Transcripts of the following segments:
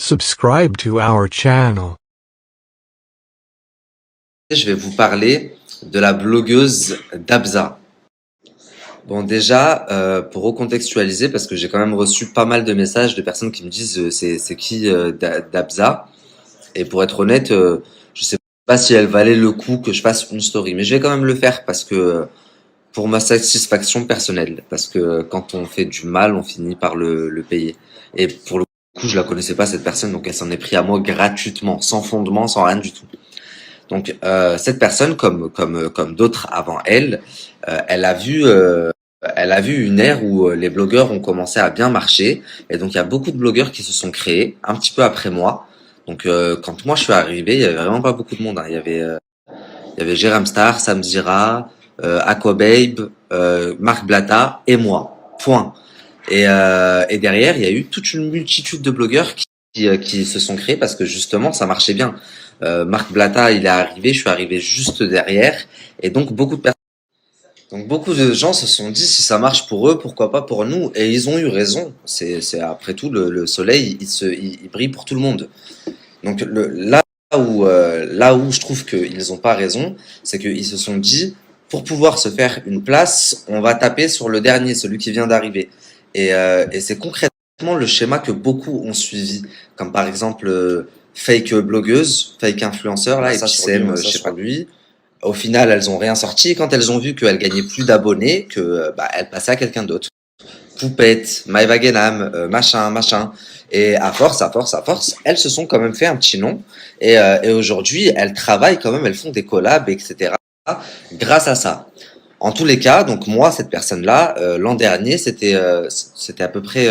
Subscribe to our channel. Je vais vous parler de la blogueuse Dabza. Bon déjà, pour recontextualiser, parce que j'ai quand même reçu pas mal de messages de personnes qui me disent c'est qui Dabza. Et pour être honnête, je sais pas si elle valait le coup que je fasse une story, mais je vais quand même le faire parce que pour ma satisfaction personnelle, parce que quand on fait du mal, on finit par le payer. Et pour le coup, je la connaissais pas cette personne, donc elle s'en est pris à moi gratuitement, sans fondement, sans rien du tout. Donc cette personne, comme d'autres avant elle, elle a vu une ère où les blogueurs ont commencé à bien marcher, et donc il y a beaucoup de blogueurs qui se sont créés un petit peu après moi. Donc quand moi je suis arrivé, il y avait vraiment pas beaucoup de monde, hein. Il y avait Jérém Star, Sam Zira, Aquababe, Marc Blatta et moi. Point. Et derrière, il y a eu toute une multitude de blogueurs qui se sont créés parce que justement, ça marchait bien. Marc Blatta, il est arrivé, je suis arrivé juste derrière, et donc beaucoup de gens se sont dit si ça marche pour eux, pourquoi pas pour nous, et ils ont eu raison. C'est après tout le soleil, il brille pour tout le monde. Donc là où je trouve qu'ils ont pas raison, c'est qu'ils se sont dit pour pouvoir se faire une place, on va taper sur le dernier, celui qui vient d'arriver. Et c'est concrètement le schéma que beaucoup ont suivi, comme par exemple fake blogueuse, fake influenceur là, et puis SEM, je sais pas lui. Au final, elles ont rien sorti. Quand elles ont vu qu'elles gagnaient plus d'abonnés, que elles passaient à quelqu'un d'autre. Poupette, Maëva Guénam, machin. Et à force, elles se sont quand même fait un petit nom. Et aujourd'hui, elles travaillent quand même, elles font des collabs, etc. grâce à ça. En tous les cas, donc moi, cette personne-là, l'an dernier, c'était à peu près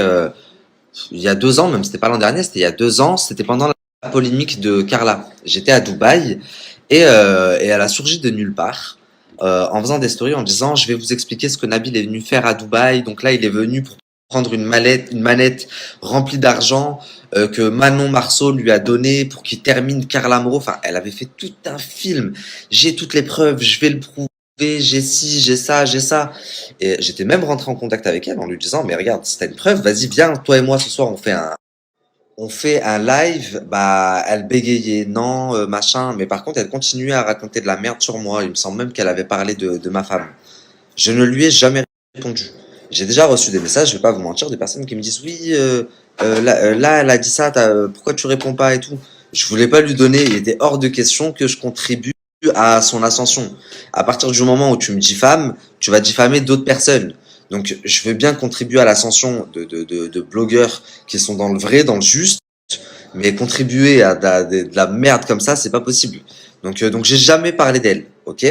il y a 2 ans, même c'était pas l'an dernier, c'était il y a 2 ans, c'était pendant la polémique de Carla. J'étais à Dubaï et elle a surgi de nulle part en faisant des stories en disant je vais vous expliquer ce que Nabil est venu faire à Dubaï. Donc là, il est venu pour prendre une manette remplie d'argent que Manon Marceau lui a donné pour qu'il termine Carla Moreau. Enfin, elle avait fait tout un film. J'ai toutes les preuves, je vais le prouver. J'ai ci, j'ai ça, j'ai ça. Et j'étais même rentré en contact avec elle en lui disant, mais regarde, si t'as une preuve, vas-y, viens, toi et moi, ce soir, on fait un live. Bah, elle bégayait, non, machin. Mais par contre, elle continuait à raconter de la merde sur moi. Il me semble même qu'elle avait parlé de ma femme. Je ne lui ai jamais répondu. J'ai déjà reçu des messages, je vais pas vous mentir, des personnes qui me disent, oui, là, elle a dit ça, pourquoi tu réponds pas et tout. Je voulais pas lui donner, il était hors de question que je contribue à son ascension. À partir du moment où tu me diffames, tu vas diffamer d'autres personnes. Donc, je veux bien contribuer à l'ascension de blogueurs qui sont dans le vrai, dans le juste, mais contribuer à de la merde comme ça, c'est pas possible. Donc j'ai jamais parlé d'elle, ok?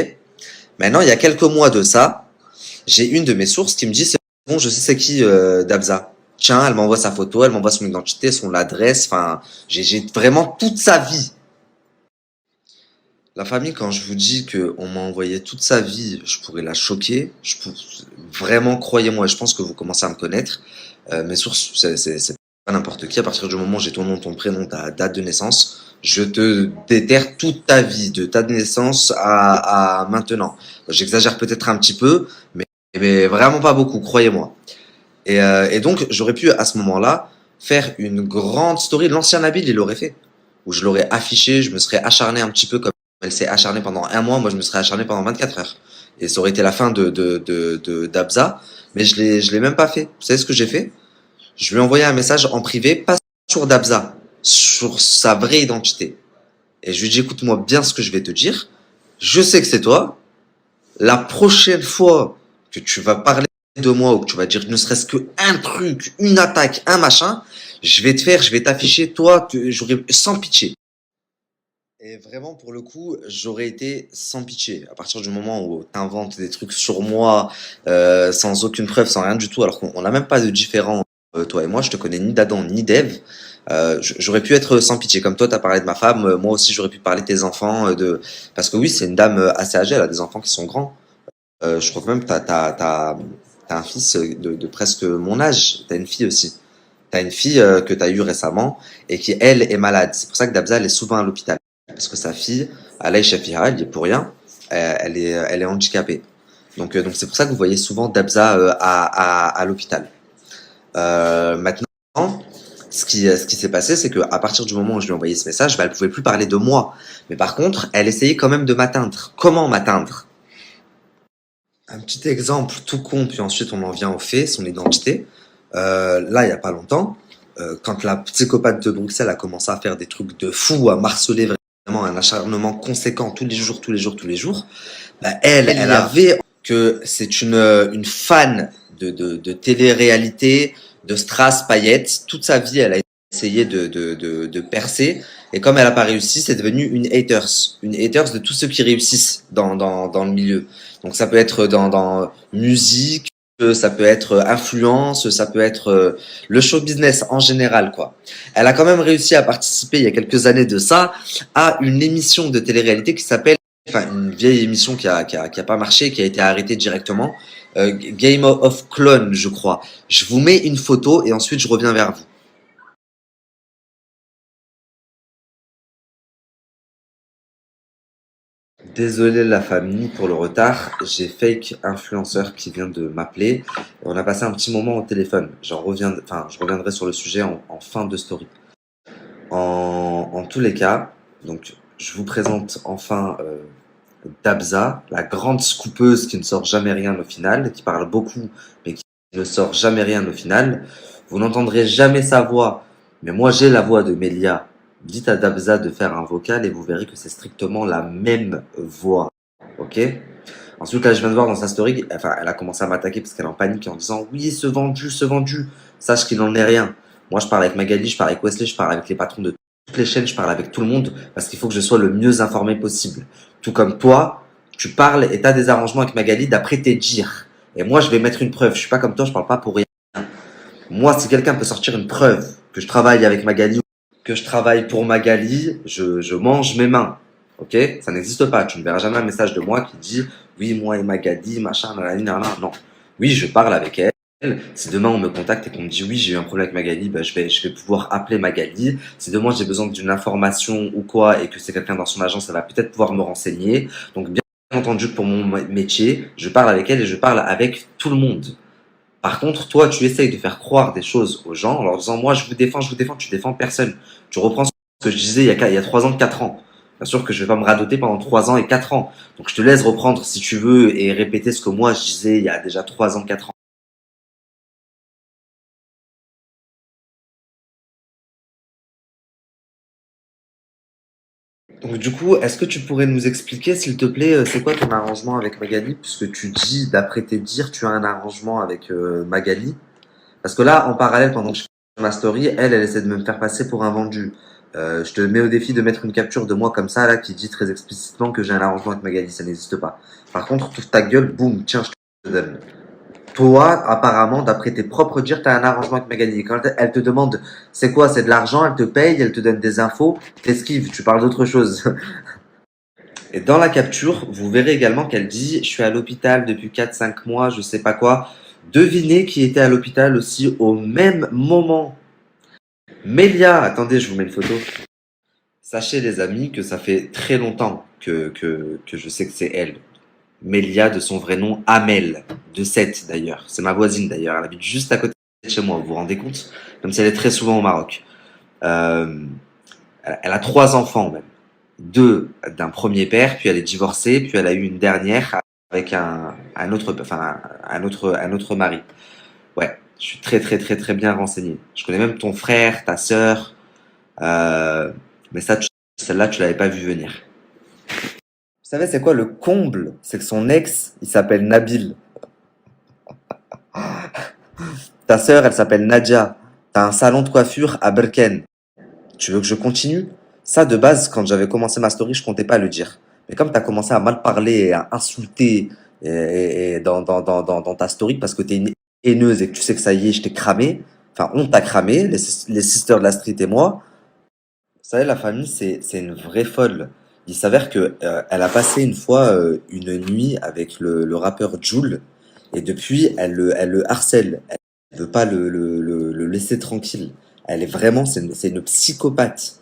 Maintenant, il y a quelques mois de ça, j'ai une de mes sources qui me dit c'est bon, je sais c'est qui Dabza. Tiens, elle m'envoie sa photo, elle m'envoie son identité, son adresse, enfin, j'ai vraiment toute sa vie. La famille, quand je vous dis qu'on m'a envoyé toute sa vie, je pourrais la choquer. Vraiment, croyez-moi, je pense que vous commencez à me connaître. Mes sources, c'est pas n'importe qui. À partir du moment où j'ai ton nom, ton prénom, ta date de naissance, je te déterre toute ta vie, de ta naissance à maintenant. J'exagère peut-être un petit peu, mais vraiment pas beaucoup, croyez-moi. Et donc, j'aurais pu à ce moment-là faire une grande story. L'ancien Nabil, il l'aurait fait. Où je l'aurais affiché, je me serais acharné un petit peu comme elle s'est acharnée pendant un mois, moi je me serais acharné pendant 24 heures. Et ça aurait été la fin d'Abza, mais je l'ai même pas fait. Vous savez ce que j'ai fait? Je lui ai envoyé un message en privé, pas sur Dabza, sur sa vraie identité. Et je lui ai dit, écoute-moi bien ce que je vais te dire. Je sais que c'est toi. La prochaine fois que tu vas parler de moi ou que tu vas dire ne serait-ce que un truc, une attaque, un machin, je vais t'afficher toi, j'aurais sans pitié. Et vraiment, pour le coup, j'aurais été sans pitié. À partir du moment où t'inventes des trucs sur moi, sans aucune preuve, sans rien du tout, alors qu'on n'a même pas de différent, toi et moi, je te connais ni d'Adam ni d'Ève, j'aurais pu être sans pitié. Comme toi, t'as parlé de ma femme, moi aussi, j'aurais pu parler de tes enfants, parce que oui, c'est une dame assez âgée, elle a des enfants qui sont grands. Je crois que même t'as un fils de presque mon âge. T'as une fille aussi. T'as une fille que t'as eue récemment et qui, elle, est malade. C'est pour ça que Dabza, elle est souvent à l'hôpital. Parce que sa fille, Alaï Shafira, elle y est pour rien. Elle est handicapée. Donc c'est pour ça que vous voyez souvent Dabza à l'hôpital. Maintenant, Ce qui s'est passé, c'est qu'à partir du moment où je lui ai envoyé ce message, bah, elle pouvait plus parler de moi. Mais par contre, elle essayait quand même de m'atteindre. Comment m'atteindre? Un petit exemple tout con, puis ensuite on en vient au fait, son identité. Là, il y a pas longtemps, quand la psychopathe de Bruxelles a commencé à faire des trucs de fou, à marceler vraiment un acharnement conséquent tous les jours, tous les jours, tous les jours, bah, elle avait que c'est une fan de télé-réalité, de strass paillettes. Toute sa vie, elle a essayé de percer. Et comme elle n'a pas réussi, c'est devenu une haters. Une haters de tous ceux qui réussissent dans le milieu. Donc ça peut être dans musique, ça peut être influence, ça peut être le show business en général, quoi. Elle a quand même réussi à participer il y a quelques années de ça à une émission de télé-réalité qui s'appelle, enfin une vieille émission qui a pas marché, qui a été arrêtée directement, Game of Clones, je crois. Je vous mets une photo et ensuite je reviens vers vous. Désolé la famille pour le retard, j'ai fake influenceur qui vient de m'appeler. On a passé un petit moment au téléphone. Je reviendrai sur le sujet en fin de story. En tous les cas, donc je vous présente enfin Dabza, la grande scoopeuse qui ne sort jamais rien au final, qui parle beaucoup mais qui ne sort jamais rien au final. Vous n'entendrez jamais sa voix, mais moi j'ai la voix de Melia. Dites à Dabza de faire un vocal et vous verrez que c'est strictement la même voix. Ok? Ensuite, là, je viens de voir dans sa story, enfin, elle a commencé à m'attaquer parce qu'elle est en panique en disant oui, ce vendu, ce vendu. Sache qu'il n'en est rien. Moi, je parle avec Magali, je parle avec Wesley, je parle avec les patrons de toutes les chaînes, je parle avec tout le monde parce qu'il faut que je sois le mieux informé possible. Tout comme toi, tu parles et tu as des arrangements avec Magali d'après tes dires. Et moi, je vais mettre une preuve. Je suis pas comme toi, je parle pas pour rien. Moi, si quelqu'un peut sortir une preuve que je travaille avec Magali, que je travaille pour Magali, je mange mes mains. Ok? Ça n'existe pas. Tu ne verras jamais un message de moi qui dit oui, moi et Magali, machin, nanani, nanana. Non. Oui, je parle avec elle. Si demain on me contacte et qu'on me dit oui, j'ai eu un problème avec Magali, bah, je vais pouvoir appeler Magali. Si demain j'ai besoin d'une information ou quoi et que c'est quelqu'un dans son agence, elle va peut-être pouvoir me renseigner. Donc, bien entendu que pour mon métier, je parle avec elle et je parle avec tout le monde. Par contre, toi, tu essayes de faire croire des choses aux gens en leur disant moi, je vous défends, tu défends personne. Tu reprends ce que je disais il y a 3 ans, 4 ans. Bien sûr que je vais pas me radoter pendant 3 ans et 4 ans. Donc, je te laisse reprendre si tu veux et répéter ce que moi je disais il y a déjà 3 ans, 4 ans. Donc, du coup, est-ce que tu pourrais nous expliquer, s'il te plaît, c'est quoi ton arrangement avec Magali? Puisque tu dis, d'après tes dires, tu as un arrangement avec Magali. Parce que là, en parallèle, pendant que je fais ma story, elle essaie de me faire passer pour un vendu. Je te mets au défi de mettre une capture de moi comme ça, là, qui dit très explicitement que j'ai un arrangement avec Magali. Ça n'existe pas. Par contre, toute ta gueule, boum, tiens, je te donne. Toi, apparemment, d'après tes propres dires, tu as un arrangement avec Magali. Quand elle te demande c'est quoi, c'est de l'argent, elle te paye, elle te donne des infos, t'esquives, tu parles d'autre chose. Et dans la capture, vous verrez également qu'elle dit je suis à l'hôpital depuis 4 5 mois, je sais pas quoi. Devinez qui était à l'hôpital aussi au même moment. Mélia, attendez, je vous mets une photo. Sachez les amis que ça fait très longtemps que je sais que c'est elle. Mélia de son vrai nom, Amel, de Sète d'ailleurs. C'est ma voisine d'ailleurs, elle habite juste à côté de chez moi, vous vous rendez compte? Comme si elle est très souvent au Maroc. Euh, elle a 3 enfants même. Deux d'un premier père, puis elle est divorcée, puis elle a eu une dernière avec un autre, enfin, un autre mari. Ouais, je suis très très très très bien renseigné. Je connais même ton frère, ta sœur, mais ça, celle-là, tu l'avais pas vu venir. Vous savez, c'est quoi le comble? C'est que son ex, il s'appelle Nabil. Ta sœur, elle s'appelle Nadia. T'as un salon de coiffure à Berken. Tu veux que je continue? Ça, de base, quand j'avais commencé ma story, je comptais pas le dire. Mais comme tu as commencé à mal parler et à insulter et dans ta story parce que tu es une haineuse et que tu sais que ça y est, je t'ai cramé, enfin, on t'a cramé, les sisters de la street et moi. Vous savez, la famille, c'est une vraie folle. Il s'avère que elle a passé une fois une nuit avec le rappeur Jul et depuis, elle le harcèle. Elle veut pas le laisser tranquille. Elle est vraiment, c'est une psychopathe.